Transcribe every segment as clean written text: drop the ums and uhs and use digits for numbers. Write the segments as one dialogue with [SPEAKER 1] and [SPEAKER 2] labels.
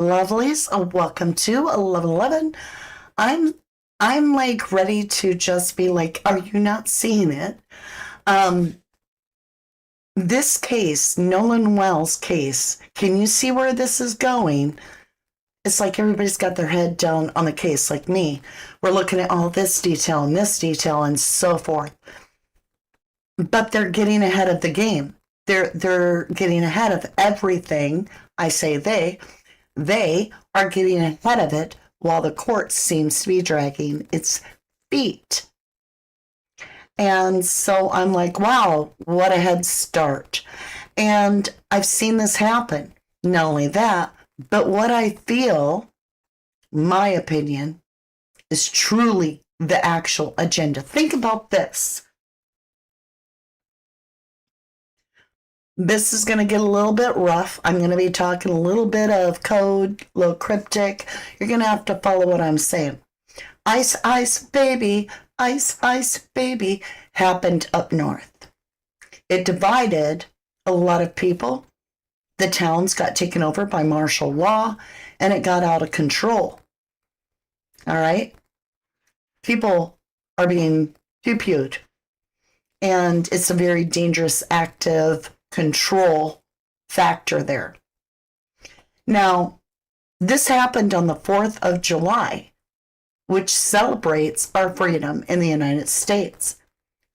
[SPEAKER 1] Lovelies, welcome to 1111. I'm like ready to just be like, are you not seeing it? Um, this case, Nolan Wells case, can you see where this is going? It's like everybody's got their head down on the case, like me. We're looking at all this detail and so forth. But they're getting ahead of the game. They're getting ahead of everything. I say they are getting ahead of it while the court seems to be dragging its feet. And so I'm like, wow, what a head start. And I've seen this happen. Not only that, but what I feel, my opinion, is truly the actual agenda. Think about this. This is going to get a little bit rough. I'm going to be talking a little bit of code, a little cryptic. You're going to have to follow what I'm saying. Ice, ice, baby, ice, ice, baby happened up north. It divided a lot of people. The towns got taken over by martial law, and it got out of control. All right? People are being pew-pewed. And it's a very dangerous, active control factor there. Now, this happened on the 4th of July, which celebrates our freedom in the United States.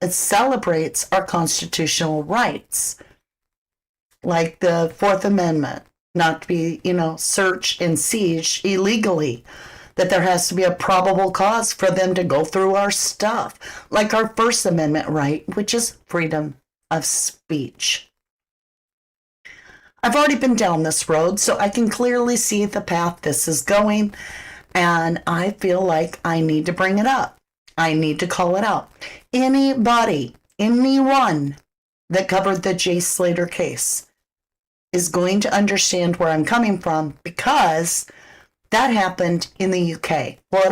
[SPEAKER 1] It celebrates our constitutional rights, like the Fourth Amendment, not to be, search and siege illegally, that there has to be a probable cause for them to go through our stuff, like our First Amendment right, which is freedom of speech. I've already been down this road, so I can clearly see the path this is going, and I feel like I need to bring it up. I need to call it out. Anyone that covered the Jay Slater case is going to understand where I'm coming from, because that happened in the UK. Well,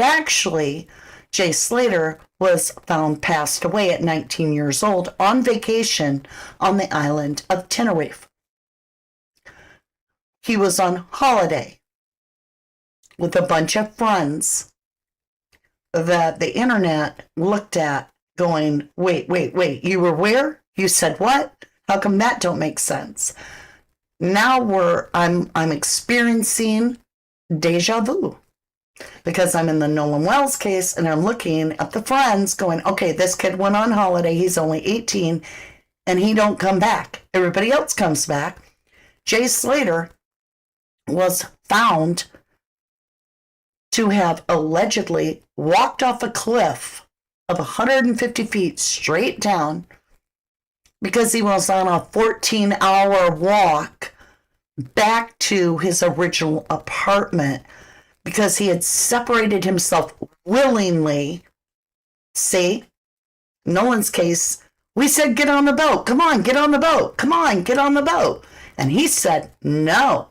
[SPEAKER 1] Jay Slater was found passed away at 19 years old on vacation on the island of Tenerife. He was on holiday with a bunch of friends that the internet looked at going, wait, you were where? You said what? How come that don't make sense? Now I'm experiencing deja vu, because I'm in the Nolan Wells case and I'm looking at the friends going, okay, this kid went on holiday. He's only 18 and he don't come back. Everybody else comes back. Jay Slater was found to have allegedly walked off a cliff of 150 feet straight down because he was on a 14-hour walk back to his original apartment because he had separated himself willingly. See, Nolan's case, we said, get on the boat. Come on, get on the boat. Come on, get on the boat. And he said, no.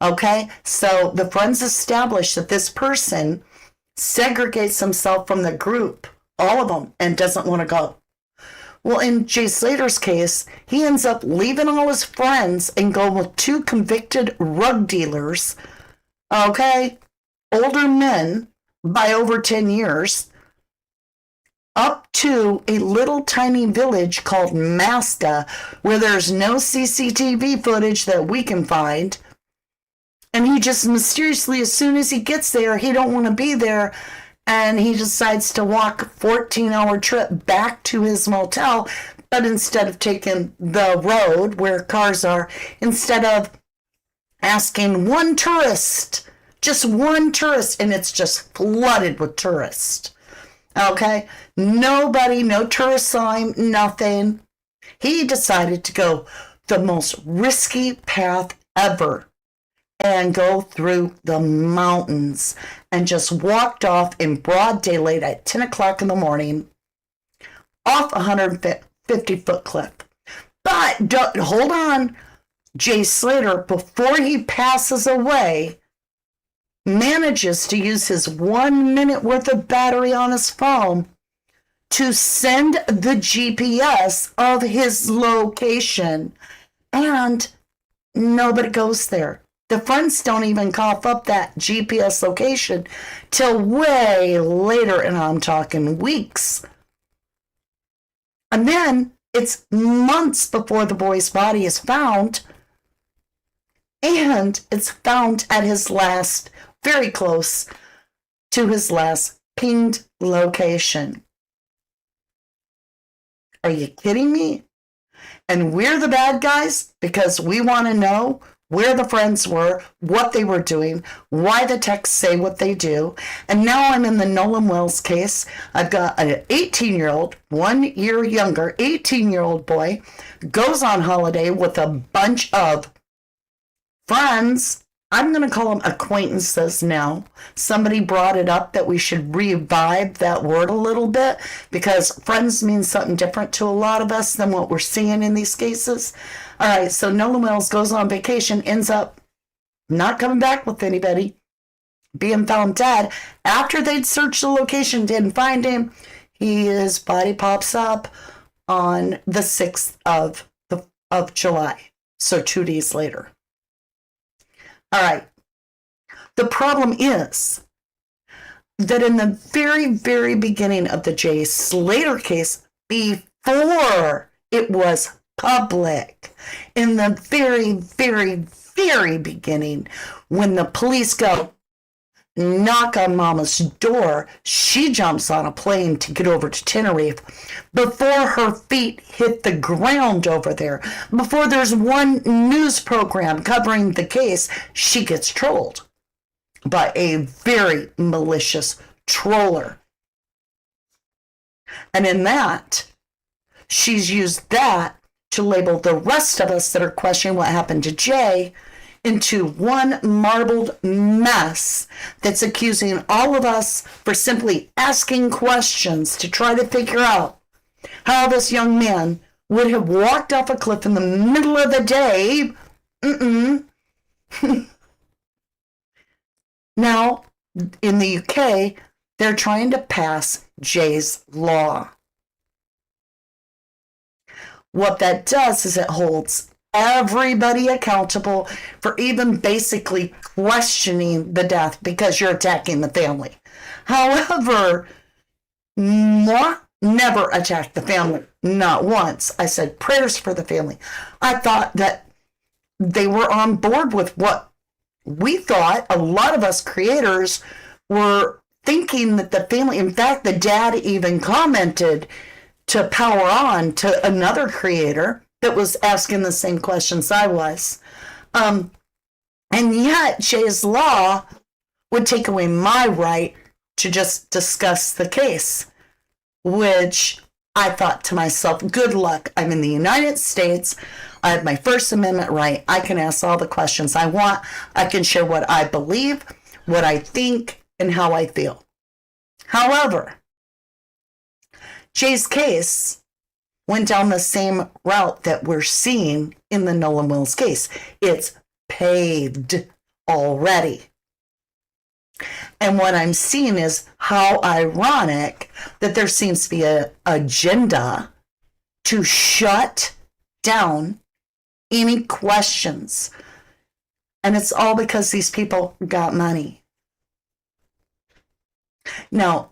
[SPEAKER 1] Okay, so the friends established that this person segregates himself from the group, all of them, and doesn't want to go. Well, in Jay Slater's case, he ends up leaving all his friends and going with 2 convicted drug dealers, okay, older men by over 10 years, up to a little tiny village called Masca, where there's no CCTV footage that we can find. And he just mysteriously, as soon as he gets there, he don't want to be there. And he decides to walk a 14-hour trip back to his motel. But instead of taking the road where cars are, instead of asking one tourist, just one tourist, and it's just flooded with tourists. Okay? Nobody, no tourist sign, nothing. He decided to go the most risky path ever and go through the mountains, and just walked off in broad daylight at 10 o'clock in the morning off a 150-foot cliff. But hold on, Jay Slater, before he passes away, manages to use his 1 minute worth of battery on his phone to send the GPS of his location, and nobody goes there. The friends don't even cough up that GPS location till way later, and I'm talking weeks. And then it's months before the boy's body is found, and it's found at his last, very close to his last pinged location. Are you kidding me? And we're the bad guys because we want to know where the friends were, what they were doing, why the texts say what they do. And now I'm in the Nolan Wells case. I've got an 18-year-old, 1 year younger, 18-year-old boy, goes on holiday with a bunch of friends. I'm going to call them acquaintances now. Somebody brought it up that we should revive that word a little bit because friends means something different to a lot of us than what we're seeing in these cases. All right, so Nolan Wells goes on vacation, ends up not coming back with anybody, being found dead. After they'd searched the location, didn't find him, his body pops up on the 6th of July, so 2 days later. All right. The problem is that in the very, very beginning of the Jay Slater case, before it was public, in the very, very, very beginning, when the police go knock on Mama's door, she jumps on a plane to get over to Tenerife. Before her feet hit the ground over there, before there's one news program covering the case, she gets trolled by a very malicious troller. And in that, she's used that to label the rest of us that are questioning what happened to Jay into one marbled mess that's accusing all of us for simply asking questions to try to figure out how this young man would have walked off a cliff in the middle of the day. Now, in the UK, they're trying to pass Jay's Law. What that does is it holds everybody accountable for even basically questioning the death because you're attacking the family. However, moi, never attacked the family. Not once. I said prayers for the family. I thought that they were on board with what we thought. A lot of us creators were thinking that the family, in fact, the dad even commented to Power On to another creator that was asking the same questions I was. And yet Jay's Law would take away my right to just discuss the case, which I thought to myself, good luck. I'm in the United States. I have my First Amendment right. I can ask all the questions I want. I can share what I believe, what I think, and how I feel. However, Jay's case went down the same route that we're seeing in the Nolan Wells case. It's paved already. And what I'm seeing is how ironic that there seems to be an agenda to shut down any questions. And it's all because these people got money. Now,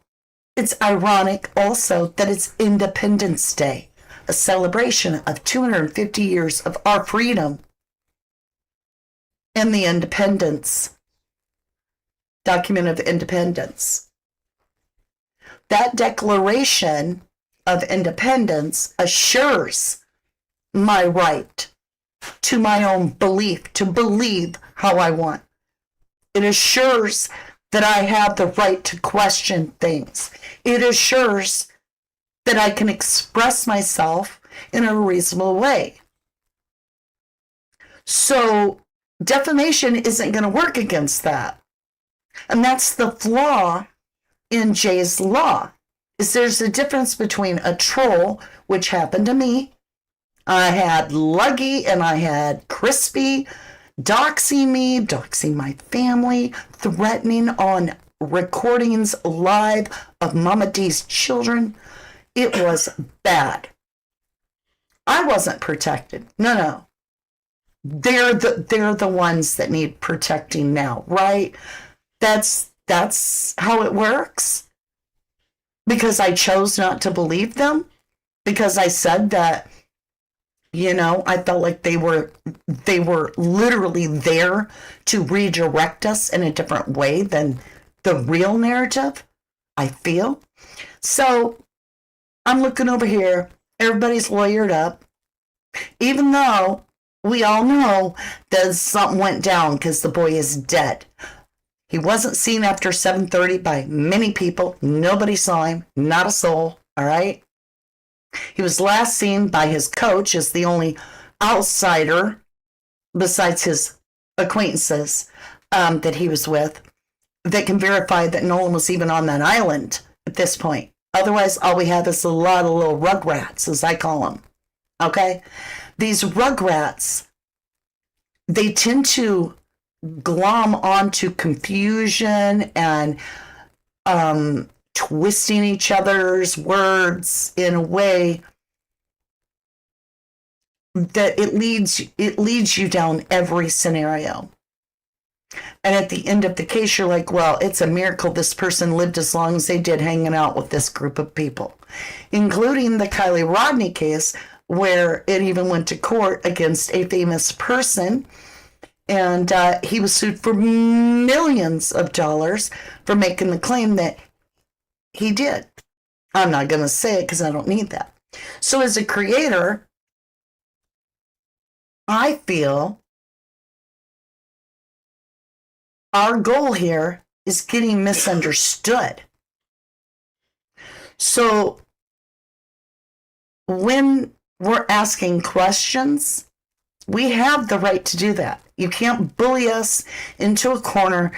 [SPEAKER 1] it's ironic also that it's Independence Day, a celebration of 250 years of our freedom and the independence, document of independence. That Declaration of Independence assures my right to my own belief, to believe how I want. It assures that I have the right to question things. It assures that I can express myself in a reasonable way. So defamation isn't going to work against that. And that's the flaw in Jay's Law, is there's a difference between a troll, which happened to me. I had Luggy and I had Crispy doxing me, doxing my family, threatening on recordings live of Mama D's children. It was bad. I wasn't protected. No. they're the ones that need protecting now, right? That's how it works. Because I chose not to believe them, because I said that, I felt like they were literally there to redirect us in a different way than the real narrative, I feel. So I'm looking over here, everybody's lawyered up, even though we all know that something went down because the boy is dead. He wasn't seen after 7:30 by many people. Nobody saw him, not a soul, all right? He was last seen by his coach as the only outsider besides his acquaintances that he was with that can verify that Nolan was even on that island at this point. Otherwise, all we have is a lot of little rugrats, as I call them, okay? These rugrats, they tend to glom onto confusion and twisting each other's words in a way that it leads you down every scenario. And at the end of the case, you're like, well, it's a miracle this person lived as long as they did hanging out with this group of people, including the Kylie Rodney case, where it even went to court against a famous person. And he was sued for millions of dollars for making the claim that he did. I'm not going to say it because I don't need that. So as a creator, I feel our goal here is getting misunderstood. So when we're asking questions, we have the right to do that. You can't bully us into a corner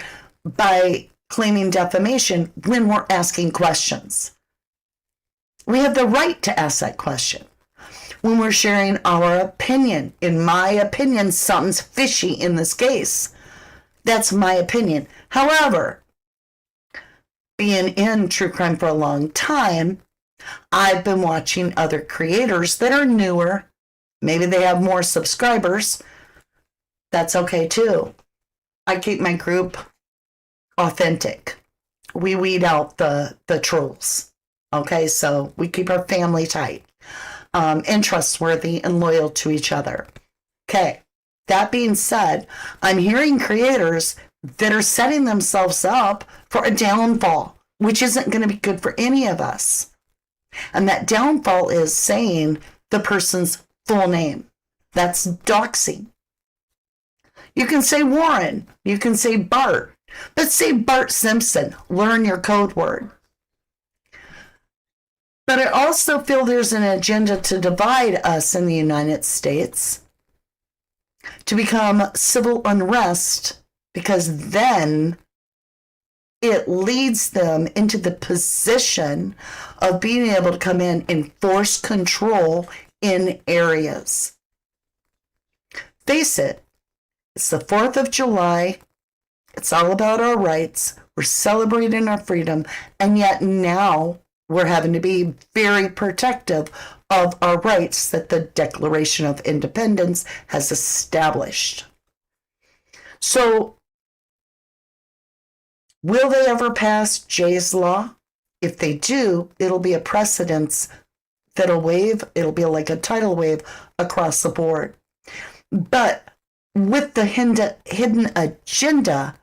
[SPEAKER 1] by claiming defamation when we're asking questions. We have the right to ask that question. When we're sharing our opinion, in my opinion, something's fishy in this case. That's my opinion. However, being in true crime for a long time, I've been watching other creators that are newer. Maybe they have more subscribers. That's okay too. I keep my group authentic. We weed out the trolls. Okay, so we keep our family tight, and trustworthy and loyal to each other. Okay, that being said, I'm hearing creators that are setting themselves up for a downfall, which isn't going to be good for any of us. And that downfall is saying the person's full name. That's doxing. You can say Warren. You can say Bart. But say Bart Simpson. Learn your code word. But I also feel there's an agenda to divide us in the United States, to become civil unrest, because then it leads them into the position of being able to come in and force control in areas. Face it, it's the 4th of July. It's all about our rights. We're celebrating our freedom. And yet now we're having to be very protective of our rights that the Declaration of Independence has established. So, will they ever pass Jay's Law? If they do, it'll be a precedence that'll wave. It'll be like a tidal wave across the board. But with the hidden agenda,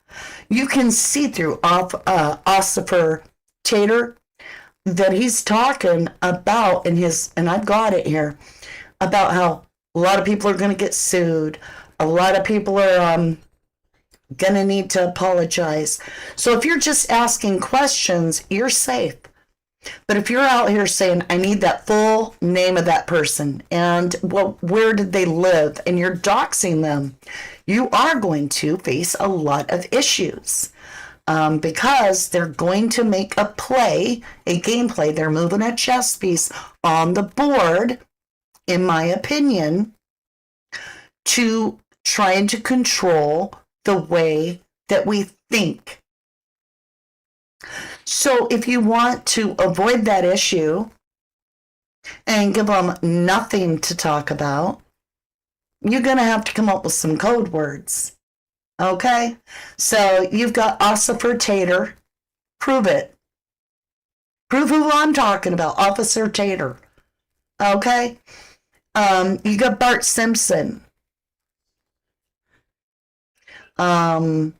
[SPEAKER 1] you can see through Ossifer Tater that he's talking about and I've got it here, about how a lot of people are going to get sued. A lot of people are going to need to apologize. So if you're just asking questions, you're safe. But if you're out here saying, I need that full name of that person and where did they live, and you're doxing them, you are going to face a lot of issues. Because they're going to make a gameplay, they're moving a chess piece on the board, in my opinion, to trying to control the way that we think. So if you want to avoid that issue and give them nothing to talk about, you're going to have to come up with some code words. Okay? So you've got Ossifer Tater. Prove it. Prove who I'm talking about. Officer Tater. Okay? You got Bart Simpson. You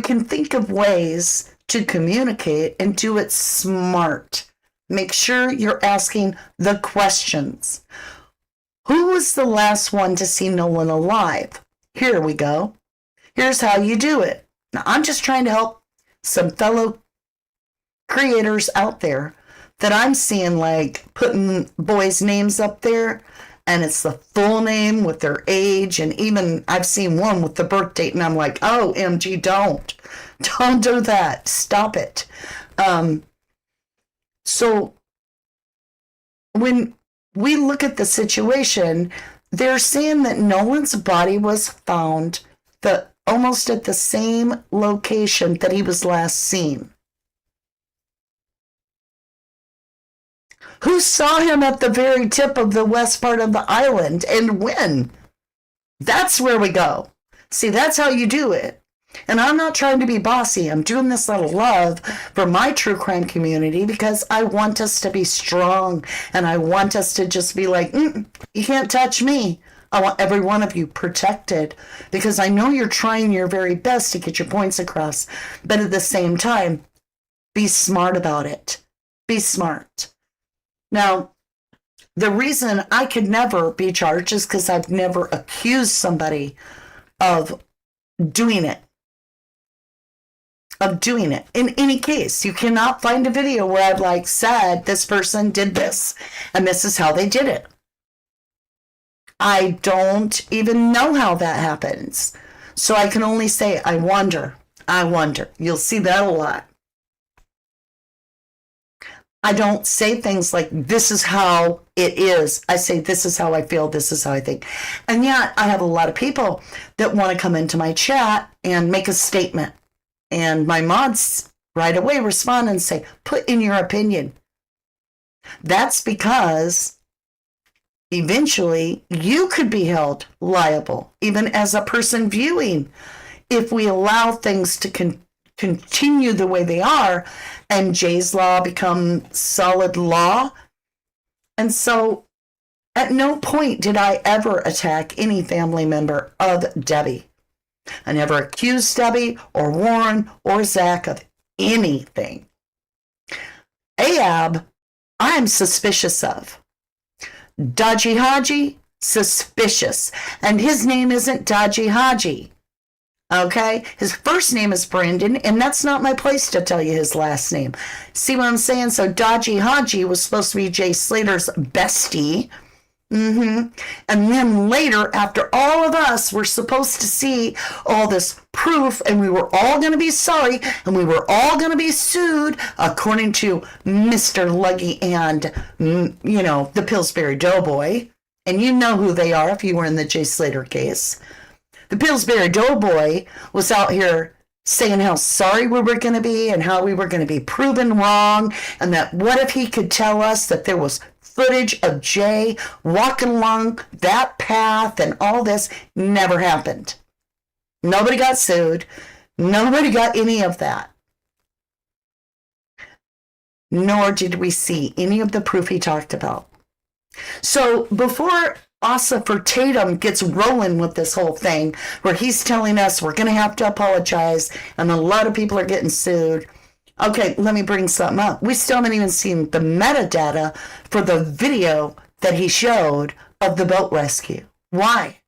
[SPEAKER 1] can think of ways to communicate and do it smart. Make sure you're asking the questions. Who was the last one to see Nolan alive? Here we go. Here's how you do it. Now, I'm just trying to help some fellow creators out there that I'm seeing, like putting boys' names up there, and it's the full name with their age, and even I've seen one with the birth date, and I'm like, oh, MG, don't do that. Stop it. So when we look at the situation, they're saying that Nolan's body was found almost at the same location that he was last seen. Who saw him at the very tip of the west part of the island and when? That's where we go. See, that's how you do it. And I'm not trying to be bossy. I'm doing this out of love for my true crime community because I want us to be strong and I want us to just be like, you can't touch me. I want every one of you protected because I know you're trying your very best to get your points across. But at the same time, be smart about it. Be smart. Now, the reason I could never be charged is because I've never accused somebody of doing it. In any case, you cannot find a video where I've said this person did this and this is how they did it. I don't even know how that happens. So I can only say, I wonder. You'll see that a lot. I don't say things like, this is how it is. I say, this is how I feel. This is how I think. And yet I have a lot of people that want to come into my chat and make a statement. And my mods right away respond and say, put in your opinion. That's because eventually you could be held liable, even as a person viewing, if we allow things to continue the way they are and Jay's Law become solid law. And so at no point did I ever attack any family member of Debbie. I never accused Debbie or Warren or Zach of anything. Ahab, I'm suspicious of. Dodgy Haji, suspicious. And his name isn't Dodgy Haji. Okay? His first name is Brandon, and that's not my place to tell you his last name. See what I'm saying? So Dodgy Haji was supposed to be Jay Slater's bestie. And then later, after all of us were supposed to see all this proof, and we were all going to be sorry, and we were all going to be sued, according to Mr. Luggy and, the Pillsbury Doughboy. And you know who they are if you were in the Jay Slater case. The Pillsbury Doughboy was out here saying how sorry we were going to be and how we were going to be proven wrong, and that what if he could tell us that there was footage of Jay walking along that path and all this. Never happened. Nobody got sued. Nobody got any of that. Nor did we see any of the proof he talked about. So before Ossifer Tatum gets rolling with this whole thing, where he's telling us we're going to have to apologize and a lot of people are getting sued, okay, let me bring something up. We still haven't even seen the metadata for the video that he showed of the boat rescue. Why?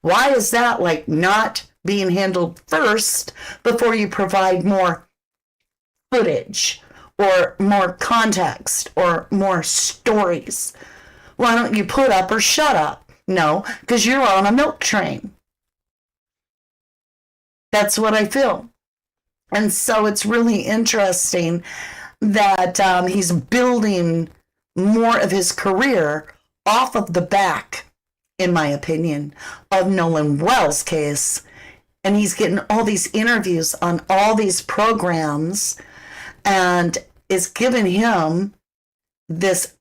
[SPEAKER 1] Why is that not being handled first before you provide more footage or more context or more stories? Why don't you put up or shut up? No, because you're on a milk train. That's what I feel. And so it's really interesting that he's building more of his career off of the back, in my opinion, of Nolan Wells' case. And he's getting all these interviews on all these programs and is giving him this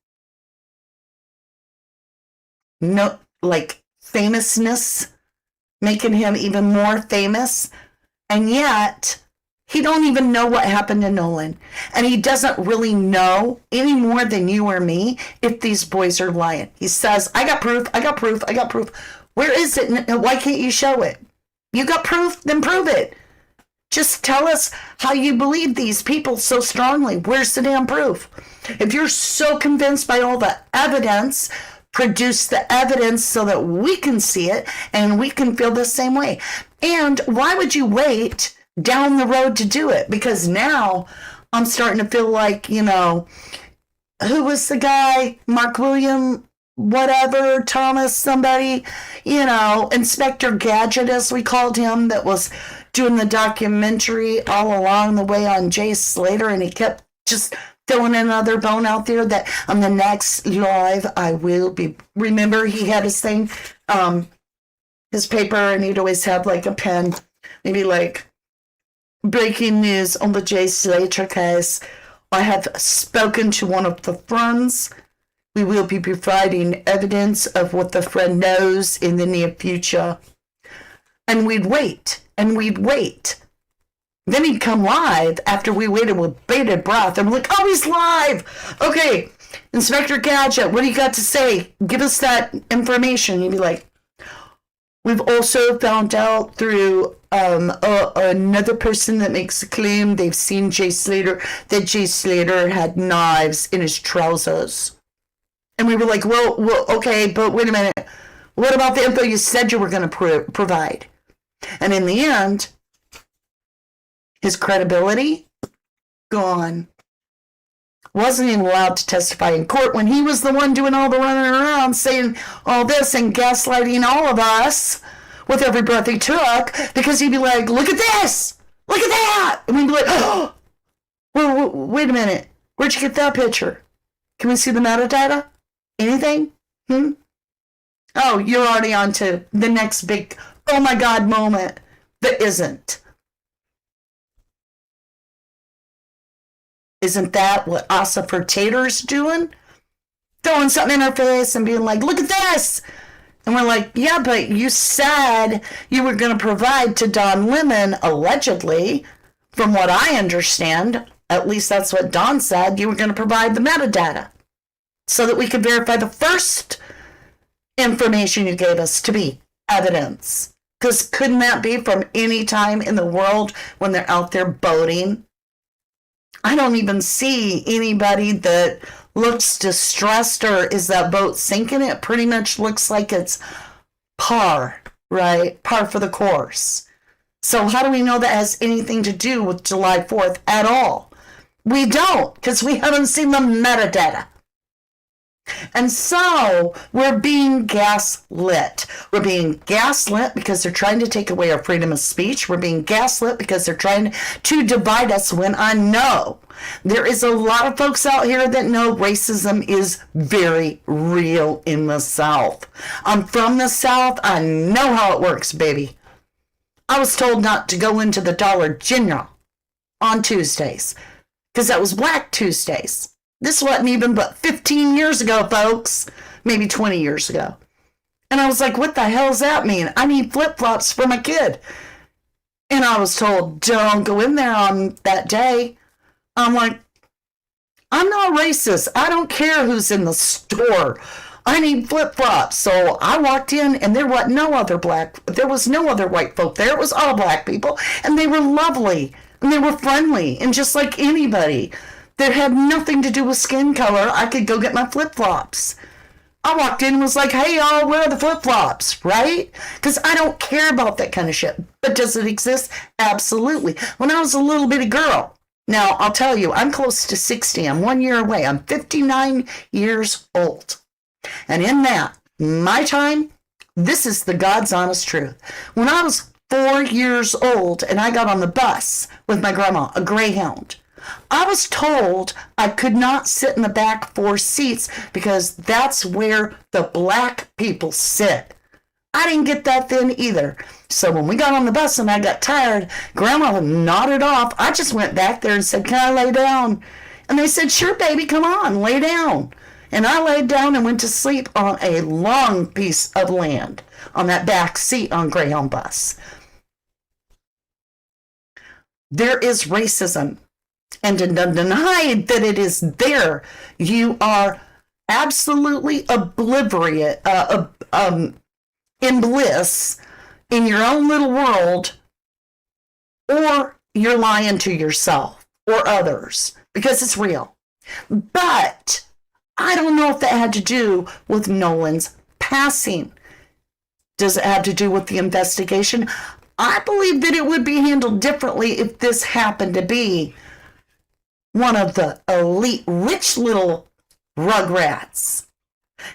[SPEAKER 1] famousness, making him even more famous. And yet, he don't even know what happened to Nolan. And he doesn't really know any more than you or me if these boys are lying. He says, I got proof, I got proof, I got proof. Where is it? Why can't you show it? You got proof? Then prove it. Just tell us how you believe these people so strongly. Where's the damn proof? If you're so convinced by all the evidence, produce the evidence so that we can see it and we can feel the same way. And why would you wait down the road to do it? Because now I'm starting to feel like, you know, who was the guy? Mark William, whatever, Thomas, somebody, you know, Inspector Gadget, as we called him, that was doing the documentary all along the way on Jay Slater, and he kept just throwing another bone out there that on the next live I will be. Remember, he had his thing, his paper, and he'd always have like a pen, maybe like breaking news on the Jay Slater case. I have spoken to one of the friends. We will be providing evidence of what the friend knows in the near future. And we'd wait, and we'd wait. Then he'd come live after we waited with bated breath. And we're like, oh, he's live. Okay, Inspector Gadget, what do you got to say? Give us that information. He'd be like, we've also found out through another person that makes a claim they've seen Jay Slater, that Jay Slater had knives in his trousers. And we were like, well, okay, but wait a minute. What about the info you said you were going to provide? And in the end, his credibility, gone. Wasn't even allowed to testify in court when he was the one doing all the running around, saying all this and gaslighting all of us with every breath he took, because he'd be like, look at this, look at that. And we'd be like, oh, wait a minute. Where'd you get that picture? Can we see the metadata? Anything? Oh, you're already on to the next big, oh my God moment that isn't. Isn't that what Ossifer Tater's doing? Throwing something in our face and being like, look at this. And we're like, yeah, but you said you were going to provide to Don Lemon, allegedly, from what I understand, at least that's what Don said, you were going to provide the metadata so that we could verify the first information you gave us to be evidence. Because couldn't that be from any time in the world when they're out there boating? I don't even see anybody that looks distressed or is that boat sinking. It pretty much looks like it's par, right? Par for the course. So how do we know that has anything to do with July 4th at all? We don't, because we haven't seen the metadata. And so we're being gaslit. We're being gaslit because they're trying to take away our freedom of speech. We're being gaslit because they're trying to divide us, when I know there is a lot of folks out here that know racism is very real in the South. I'm from the South. I know how it works, baby. I was told not to go into the Dollar General on Tuesdays because that was Black Tuesdays. This wasn't even but 15 years ago, folks. Maybe 20 years ago. And I was like, what the hell does that mean? I need flip-flops for my kid. And I was told, don't go in there on that day. I'm like, I'm not racist. I don't care who's in the store. I need flip-flops. So I walked in, and there was no other white folk there. It was all black people. And they were lovely. And they were friendly. And just like anybody that had nothing to do with skin color, I could go get my flip-flops. I walked in and was like, hey, y'all, where are the flip-flops, right? Because I don't care about that kind of shit. But does it exist? Absolutely. When I was a little bitty girl, now, I'll tell you, I'm close to 60. I'm 1 year away. I'm 59 years old. And in that, my time, this is the God's honest truth. When I was 4 years old and I got on the bus with my grandma, a Greyhound, I was told I could not sit in the back 4 seats because that's where the black people sit. I didn't get that then either. So when we got on the bus and I got tired, Grandma nodded off. I just went back there and said, can I lay down? And they said, sure, baby, come on, lay down. And I laid down and went to sleep on a long piece of land on that back seat on Greyhound bus. There is racism. And to deny that it is there, you are absolutely oblivious, in bliss in your own little world, or you're lying to yourself or others because it's real. But I don't know if that had to do with Nolan's passing. Does it have to do with the investigation? I believe that it would be handled differently if this happened to be one of the elite, rich little rugrats.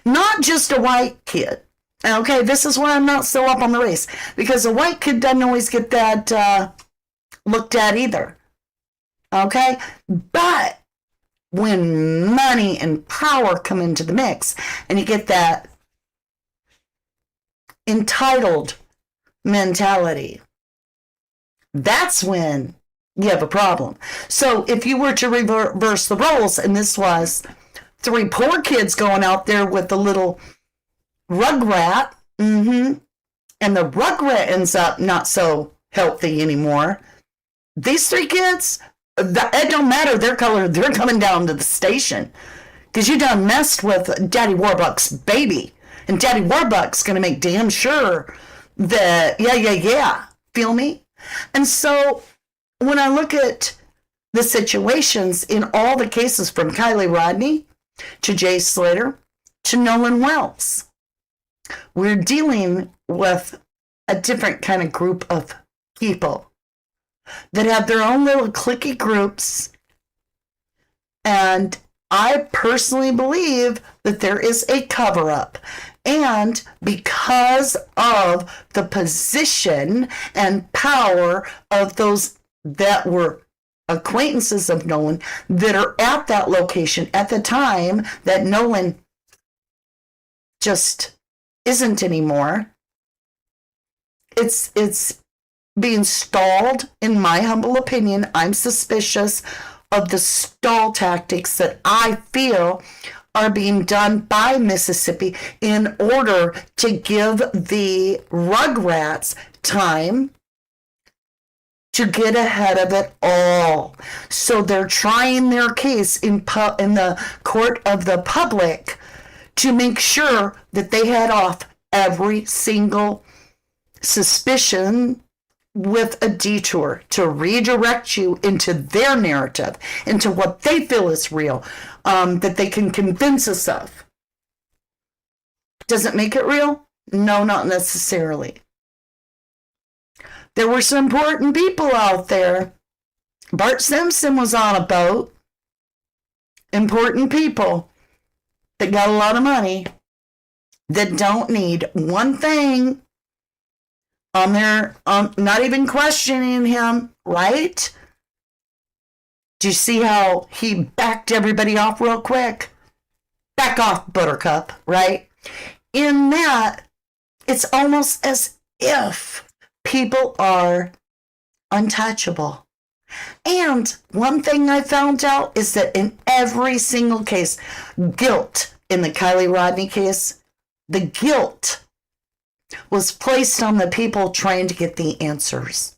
[SPEAKER 1] Not just a white kid. Okay, this is why I'm not so up on the race. Because a white kid doesn't always get that looked at either. Okay? But when money and power come into the mix, and you get that entitled mentality, that's when you have a problem. So if you were to reverse the roles, and this was 3 poor kids going out there with the little rugrat, and the rugrat ends up not so healthy anymore. These 3 kids, it don't matter their color, they're coming down to the station because you done messed with Daddy Warbucks' baby, and Daddy Warbucks gonna make damn sure that feel me? And so when I look at the situations in all the cases from Kylie Rodney to Jay Slater to Nolan Wells, we're dealing with a different kind of group of people that have their own little cliquey groups. And I personally believe that there is a cover-up. And because of the position and power of those that were acquaintances of Nolan that are at that location at the time that Nolan just isn't anymore, it's being stalled, in my humble opinion. I'm suspicious of the stall tactics that I feel are being done by Mississippi in order to give the Rugrats time to get ahead of it all. So they're trying their case in the court of the public to make sure that they head off every single suspicion with a detour to redirect you into their narrative, into what they feel is real, that they can convince us of. Does it make it real? No, not necessarily. There were some important people out there. Bart Simpson was on a boat. Important people that got a lot of money that don't need one thing on their, not even questioning him, right? Do you see how he backed everybody off real quick? Back off, Buttercup, right? In that, it's almost as if people are untouchable. And one thing I found out is that in every single case, guilt in the Kylie Rodney case, the guilt was placed on the people trying to get the answers.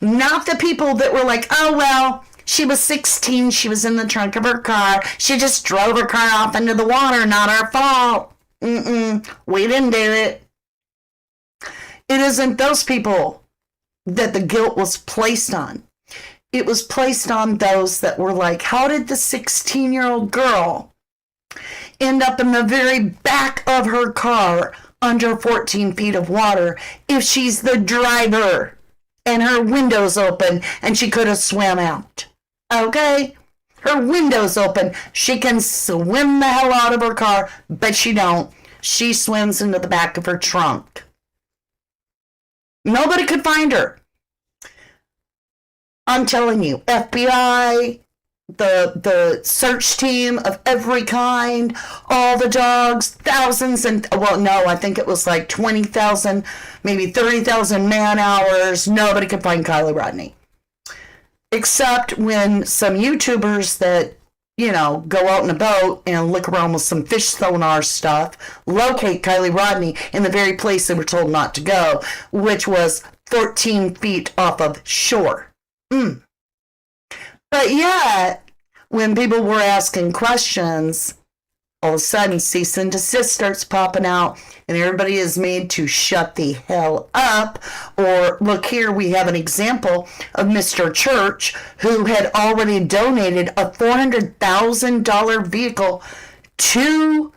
[SPEAKER 1] Not the people that were like, oh, well, she was 16. She was in the trunk of her car. She just drove her car off into the water. Not our fault. We didn't do it. It isn't those people that the guilt was placed on. It was placed on those that were like, how did the 16-year-old girl end up in the very back of her car under 14 feet of water if she's the driver and her window's open and she could have swam out? Okay? Her window's open. She can swim the hell out of her car, but she don't. She swims into the back of her trunk. Nobody could find her. I'm telling you, FBI, the search team of every kind, all the dogs, thousands and, well, no, I think it was like 20,000, maybe 30,000 man hours. Nobody could find Kylie Rodney. Except when some YouTubers that go out in a boat and look around with some fish sonar stuff, locate Kylie Rodney in the very place they were told not to go, which was 14 feet off of shore. But yet, when people were asking questions, all of a sudden cease and desist starts popping out, and everybody is made to shut the hell up. Or look here, we have an example of Mr. Church, who had already donated a $400,000 vehicle to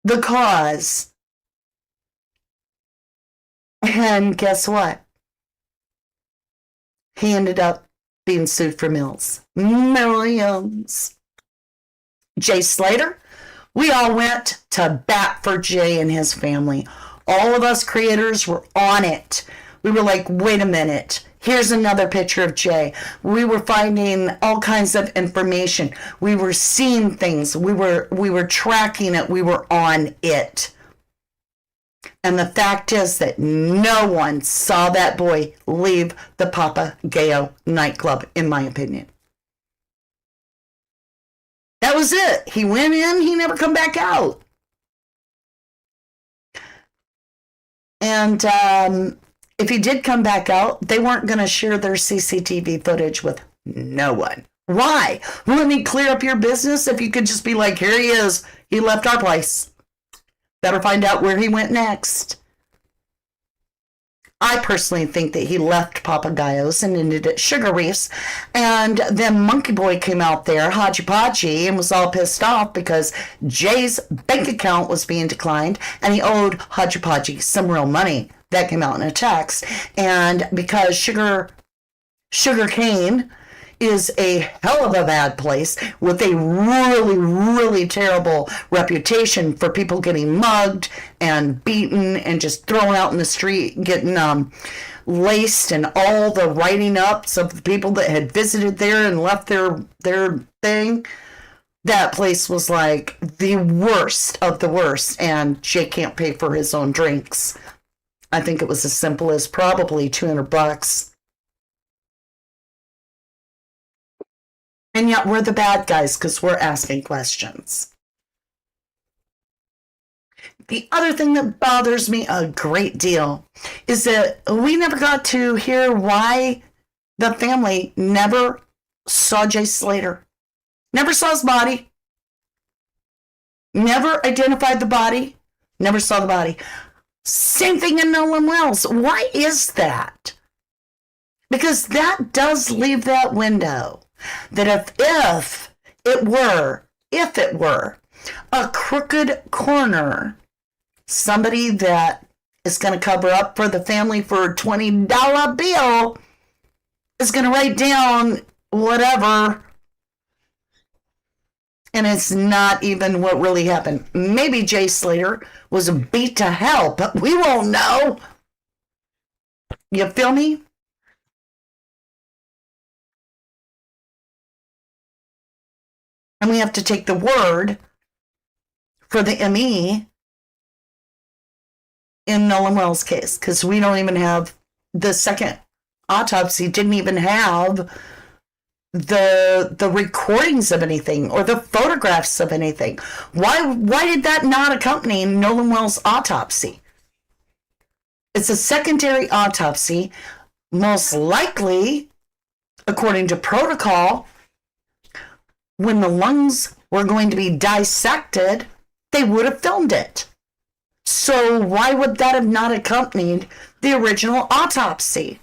[SPEAKER 1] the cause. And guess what? He ended up being sued for millions. Jay Slater, we all went to bat for Jay and his family. All of us creators were on it. We were like, wait a minute. Here's another picture of Jay. We were finding all kinds of information. We were seeing things. We were tracking it. We were on it. And the fact is that no one saw that boy leave the Papagayo nightclub, in my opinion. That was it. He went in, he never come back out. And if he did come back out, they weren't going to share their CCTV footage with no one. Why? Wouldn't it clear up your business if you could just be like, here he is. He left our place. Better find out where he went next. I personally think that he left Papagayos and ended at Sugar Reefs. And then Monkey Boy came out there, Haji Paji, and was all pissed off because Jay's bank account was being declined and he owed Haji Paji some real money. That came out in a text. And because Sugar Cane is a hell of a bad place with a really, really terrible reputation for people getting mugged and beaten and just thrown out in the street, getting laced, and all the writing ups of the people that had visited there and left their thing. That place was like the worst of the worst, and Jay can't pay for his own drinks. I think it was as simple as probably $200. And yet we're the bad guys because we're asking questions. The other thing that bothers me a great deal is that we never got to hear why the family never saw Jay Slater. Never saw his body. Never identified the body. Never saw the body. Same thing in Nolan Wells. Why is that? Because that does leave that window. That if it were a crooked corner, somebody that is going to cover up for the family for a $20 bill is going to write down whatever, and it's not even what really happened. Maybe Jay Slater was beat to hell, but we won't know. You feel me? And we have to take the word for the ME in Nolan Wells' case, because we don't even have the second autopsy, didn't even have the recordings of anything or the photographs of anything. Why did that not accompany Nolan Wells' autopsy? It's a secondary autopsy, most likely, according to protocol. When the lungs were going to be dissected, they would have filmed it. So why would that have not accompanied the original autopsy?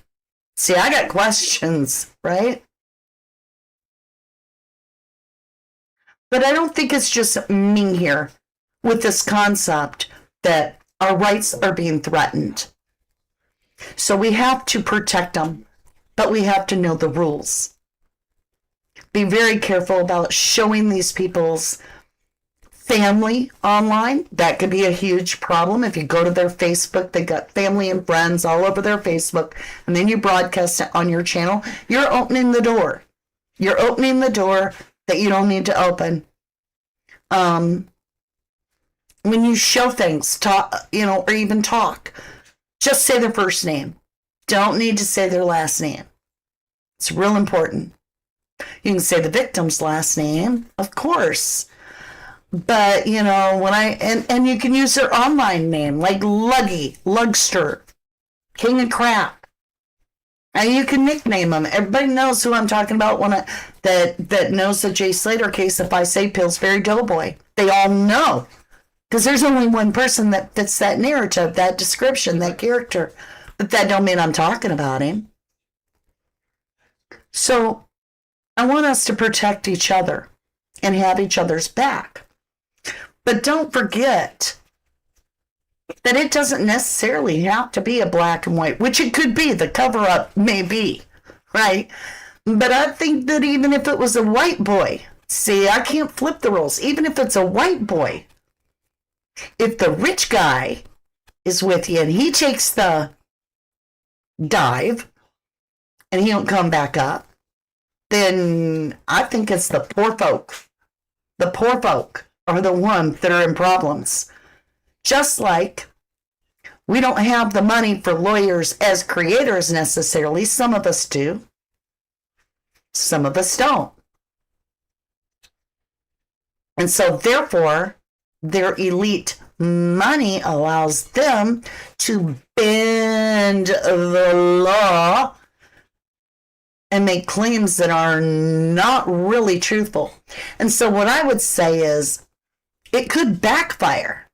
[SPEAKER 1] See, I got questions, right? But I don't think it's just me here with this concept that our rights are being threatened. So we have to protect them, but we have to know the rules. Be very careful about showing these people's family online. That could be a huge problem. If you go to their Facebook, they got family and friends all over their Facebook, and then you broadcast it on your channel. You're opening the door. You're opening the door that you don't need to open. When you show things, talk, or even talk, just say their first name. Don't need to say their last name. It's real important. You can say the victim's last name, of course. But, when and you can use their online name, like Luggy, Lugster, King of Crap. And you can nickname them. Everybody knows who I'm talking about that knows the Jay Slater case. If I say Pillsbury Doughboy, they all know. Because there's only one person that fits that narrative, that description, that character. But that don't mean I'm talking about him. So I want us to protect each other and have each other's back. But don't forget that it doesn't necessarily have to be a black and white, which it could be. The cover-up may be, right? But I think that even if it was a white boy, see, I can't flip the rules. Even if it's a white boy, if the rich guy is with you and he takes the dive and he don't come back up, then I think it's the poor folk. The poor folk are the ones that are in problems. Just like we don't have the money for lawyers as creators necessarily. Some of us do. Some of us don't. And so therefore, their elite money allows them to bend the law and make claims that are not really truthful. And so what I would say is it could backfire.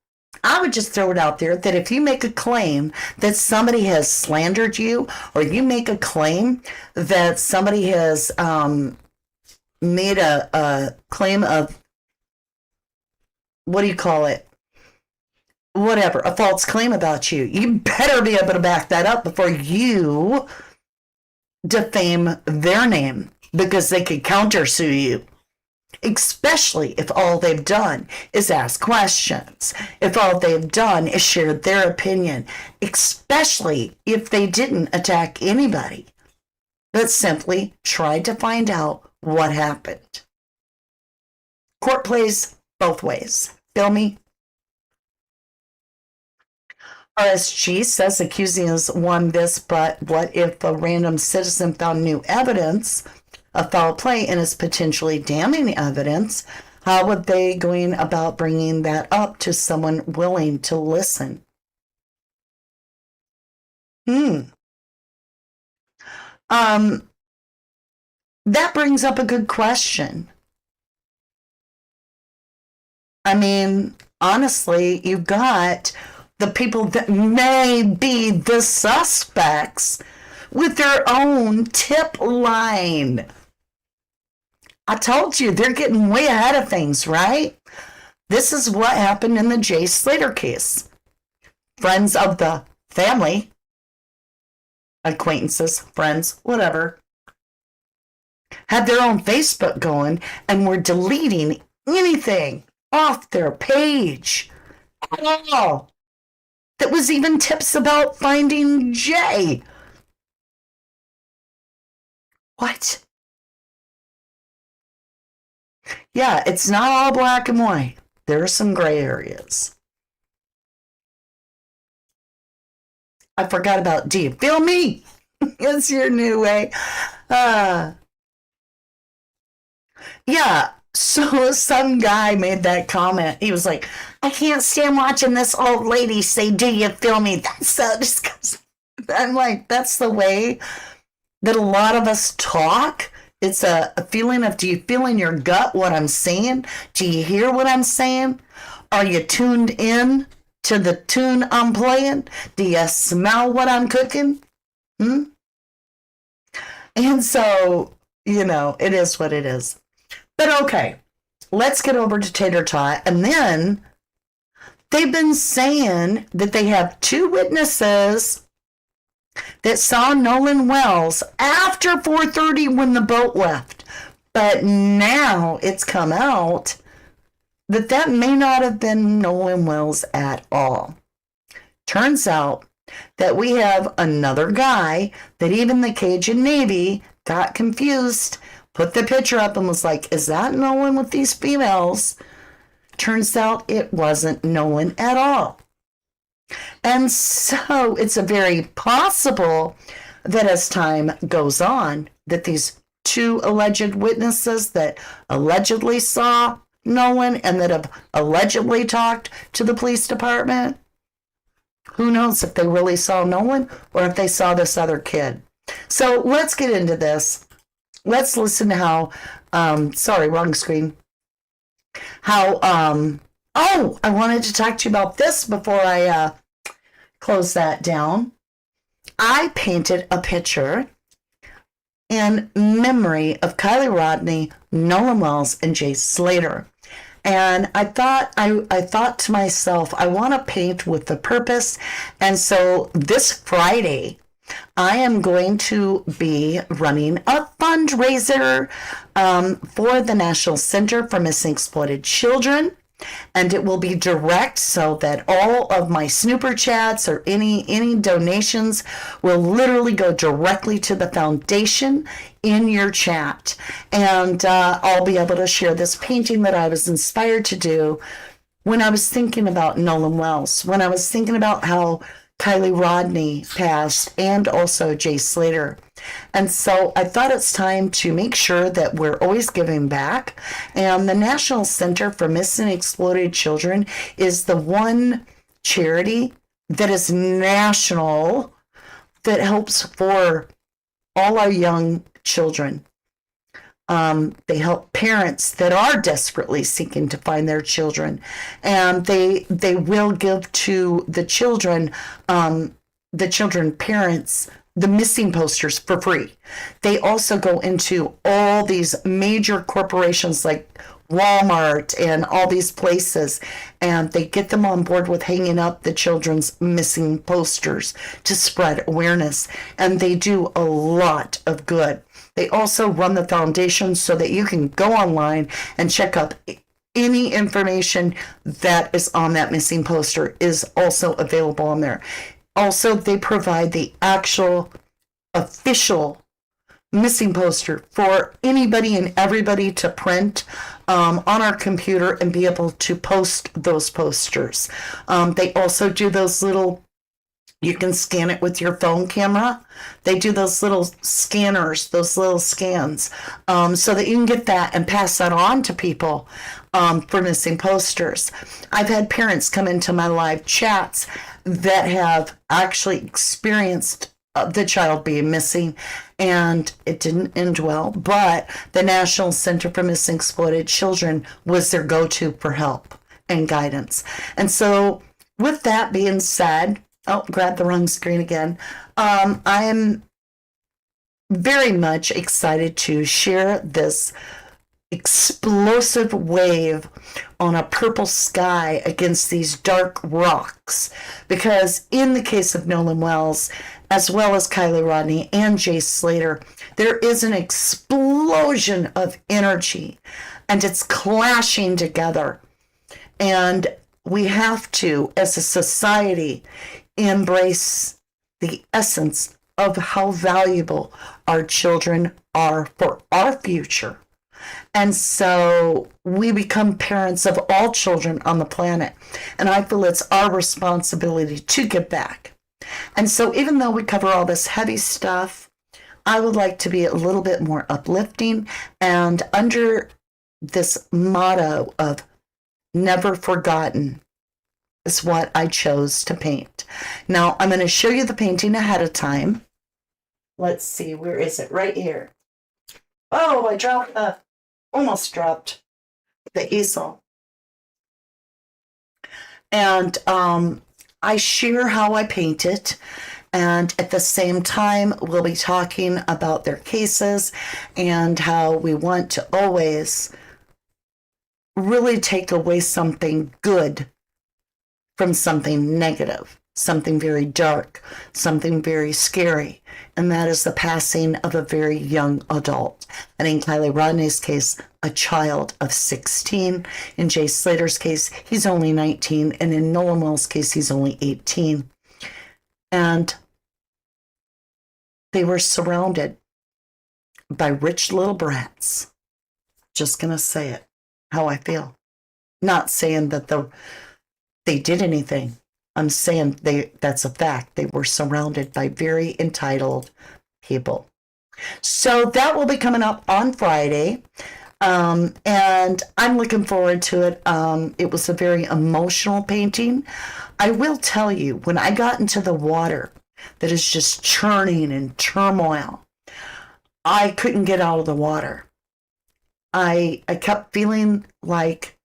[SPEAKER 1] I would just throw it out there that if you make a claim that somebody has slandered you, or you make a claim that somebody has made a claim of, what do you call it? Whatever, a false claim about you, you better be able to back that up before you defame their name, because they could countersue you. Especially if all they've done is ask questions, if all they've done is share their opinion, especially if they didn't attack anybody, but simply tried to find out what happened. Court plays both ways. Feel me? RSG says accusing is one this, but what if a random citizen found new evidence of foul play and is potentially damning evidence? How would they going about bringing that up to someone willing to listen? That brings up a good question. I mean, honestly, you've got the people that may be the suspects with their own tip line. I told you, they're getting way ahead of things, right? This is what happened in the Jay Slater case. Friends of the family, acquaintances, friends, whatever, had their own Facebook going and were deleting anything off their page at all. That was even tips about finding Jay. What? Yeah, it's not all black and white. There are some gray areas. I forgot about do you feel me? It's your new way. Yeah, so some guy made that comment. He was like, I can't stand watching this old lady say, do you feel me? That's so disgusting. I'm like, that's the way that a lot of us talk. It's a feeling of, do you feel in your gut what I'm saying? Do you hear what I'm saying? Are you tuned in to the tune I'm playing? Do you smell what I'm cooking? And so, it is what it is. But okay, let's get over to Tater Tot. And then they've been saying that they have 2 witnesses that saw Nolan Wells after 4:30 when the boat left. But now it's come out that may not have been Nolan Wells at all. Turns out that we have another guy that even the Cajun Navy got confused, put the picture up and was like, is that Nolan with these females? Turns out it wasn't Nolan at all. And so it's a very possible that as time goes on, that these two alleged witnesses that allegedly saw Nolan and that have allegedly talked to the police department. Who knows if they really saw Nolan or if they saw this other kid. So let's get into this. Let's listen to how, sorry, wrong screen. How, I wanted to talk to you about this before I close that down. I painted a picture in memory of Kylie Rodney, Nolan Wells, and Jay Slater. And I thought to myself, I want to paint with a purpose. And so this Friday, I am going to be running a fundraiser for the National Center for Missing Exploited Children. And it will be direct so that all of my snooper chats or any donations will literally go directly to the foundation in your chat. And I'll be able to share this painting that I was inspired to do when I was thinking about Nolan Wells, when I was thinking about how Kylie Rodney passed and also Jay Slater. And so I thought it's time to make sure that we're always giving back. And the National Center for Missing and Exploited Children is the one charity that is national that helps for all our young children. They help parents that are desperately seeking to find their children, and they will give to the children parents the missing posters for free. They also go into all these major corporations like Walmart and all these places, and they get them on board with hanging up the children's missing posters to spread awareness, and they do a lot of good. They also run the foundation so that you can go online and check up any information that is on that missing poster is also available on there. Also, they provide the actual official missing poster for anybody and everybody to print on our computer and be able to post those posters. They also do those little, you can scan it with your phone camera. They do those little scanners, those little scans, so that you can get that and pass that on to people for missing posters. I've had parents come into my live chats that have actually experienced the child being missing, and it didn't end well, but the National Center for Missing and Exploited Children was their go-to for help and guidance. And so with that being said, grab the wrong screen again. I am very much excited to share this explosive wave on a purple sky against these dark rocks, because in the case of Nolan Wells, as well as Kylie Rodney and Jay Slater, there is an explosion of energy and it's clashing together. And we have to, as a society, embrace the essence of how valuable our children are for our future. And so we become parents of all children on the planet. And I feel it's our responsibility to give back. And so even though we cover all this heavy stuff, I would like to be a little bit more uplifting. And under this motto of never forgotten is what I chose to paint. Now I'm going to show you the painting ahead of time. Let's see, where is it? Right here. Oh, I almost dropped the easel. And I share how I paint it, and at the same time we'll be talking about their cases and how we want to always really take away something good from something negative, something very dark, something very scary, and that is the passing of a very young adult. And in Kylie Rodney's case, a child of 16. In Jay Slater's case, he's only 19. And in Nolan Wells' case, he's only 18. And they were surrounded by rich little brats. Just going to say it, how I feel. Not saying that they did anything. I'm saying that's a fact. They were surrounded by very entitled people. So that will be coming up on Friday. And I'm looking forward to it. It was a very emotional painting. I will tell you, when I got into the water that is just churning and turmoil, I couldn't get out of the water. I kept feeling like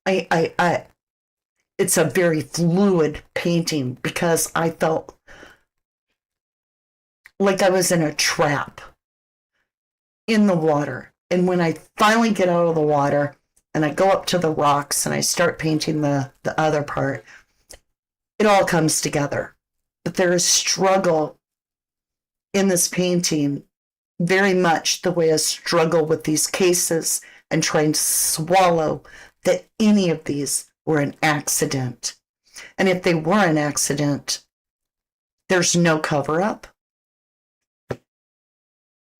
[SPEAKER 1] it's a very fluid painting because I felt like I was in a trap in the water. And when I finally get out of the water and I go up to the rocks and I start painting the other part, it all comes together. But there is struggle in this painting, very much the way I struggle with these cases and trying to swallow that any of these were an accident. And if they were an accident, there's no cover up.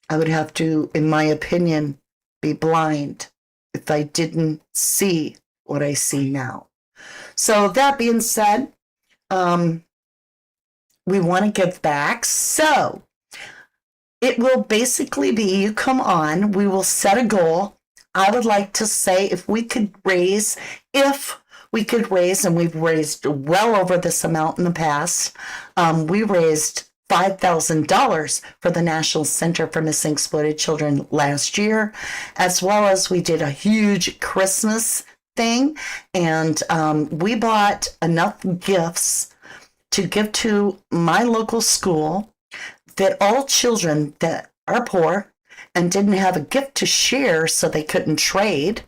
[SPEAKER 1] I would have to, in my opinion, be blind if I didn't see what I see now. So that being said, we want to give back. So it will basically be, you come on, we will set a goal. I would like to say if we could raise, and we've raised well over this amount in the past, we raised $5,000 for the National Center for Missing Exploited Children last year, as well as we did a huge Christmas thing, and we bought enough gifts to give to my local school that all children that are poor and didn't have a gift to share, so they couldn't trade,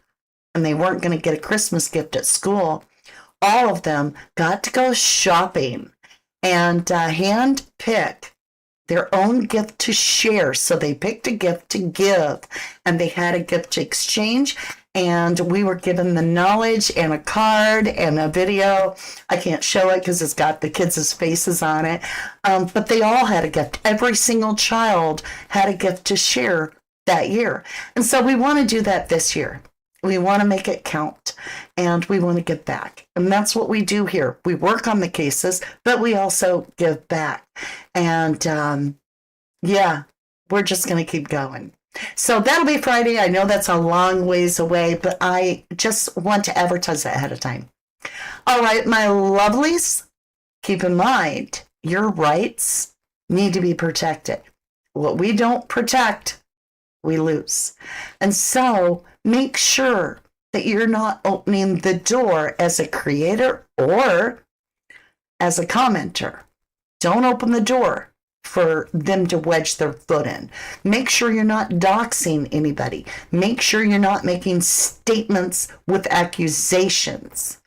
[SPEAKER 1] and they weren't going to get a Christmas gift at school, all of them got to go shopping and hand pick their own gift to share. So they picked a gift to give and they had a gift to exchange. And we were given the knowledge and a card and a video. I can't show it because it's got the kids' faces on it. But they all had a gift. Every single child had a gift to share that year. And so we want to do that this year. We want to make it count, and we want to give back. And that's what we do here. We work on the cases, but we also give back. And we're just going to keep going. So that'll be Friday. I know that's a long ways away, but I just want to advertise that ahead of time. All right, my lovelies, keep in mind, your rights need to be protected. What we don't protect, we lose. And so make sure that you're not opening the door as a creator or as a commenter. Don't open the door for them to wedge their foot in. Make sure you're not doxing anybody. Make sure you're not making statements with accusations.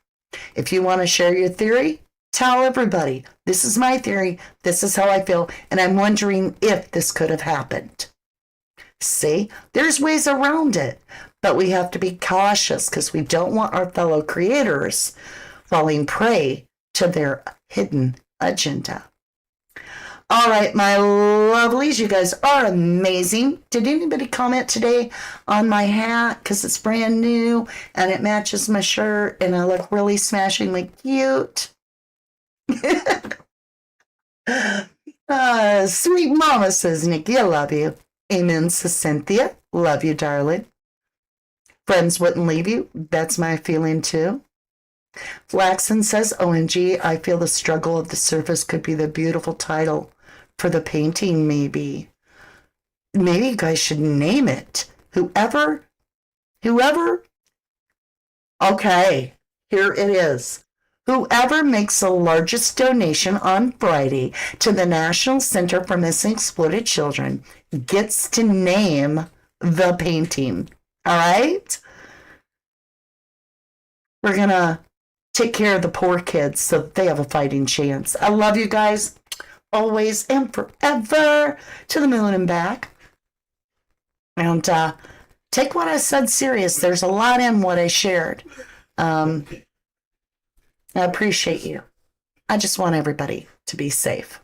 [SPEAKER 1] If you want to share your theory, tell everybody, this is my theory, this is how I feel, and I'm wondering if this could have happened. See, there's ways around it, but we have to be cautious because we don't want our fellow creators falling prey to their hidden agenda. All right, my lovelies, you guys are amazing. Did anybody comment today on my hat? Because it's brand new and it matches my shirt and I look really smashingly cute. Sweet mama, says Nikki, I love you. Amen, says Cynthia. Love you, darling. Friends wouldn't leave you. That's my feeling too. Flaxen says, OMG, I feel the struggle of the surface could be the beautiful title for the painting, maybe. Maybe you guys should name it. Whoever. Okay, here it is. Whoever makes the largest donation on Friday to the National Center for Missing Exploited Children gets to name the painting. All right? We're going to take care of the poor kids so they have a fighting chance. I love you guys always and forever, to the moon and back. And take what I said serious. There's a lot in what I shared. I appreciate you. I just want everybody to be safe.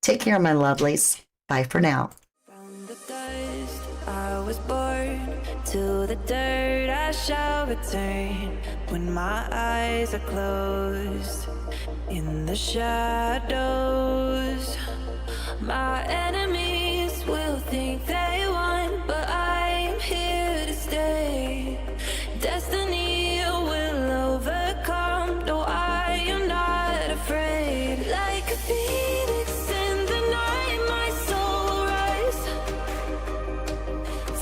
[SPEAKER 1] Take care, my lovelies. Bye for now.
[SPEAKER 2] From the dust I was born, to the dirt I shall return. When my eyes are closed, in the shadows, my enemies will think they won, but I am here to stay. Destiny will overcome. No, I am not afraid. Like a phoenix in the night, my soul will rise.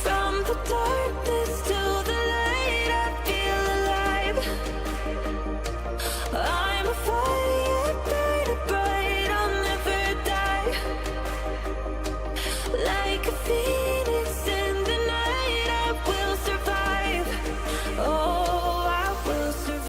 [SPEAKER 2] From the darkness to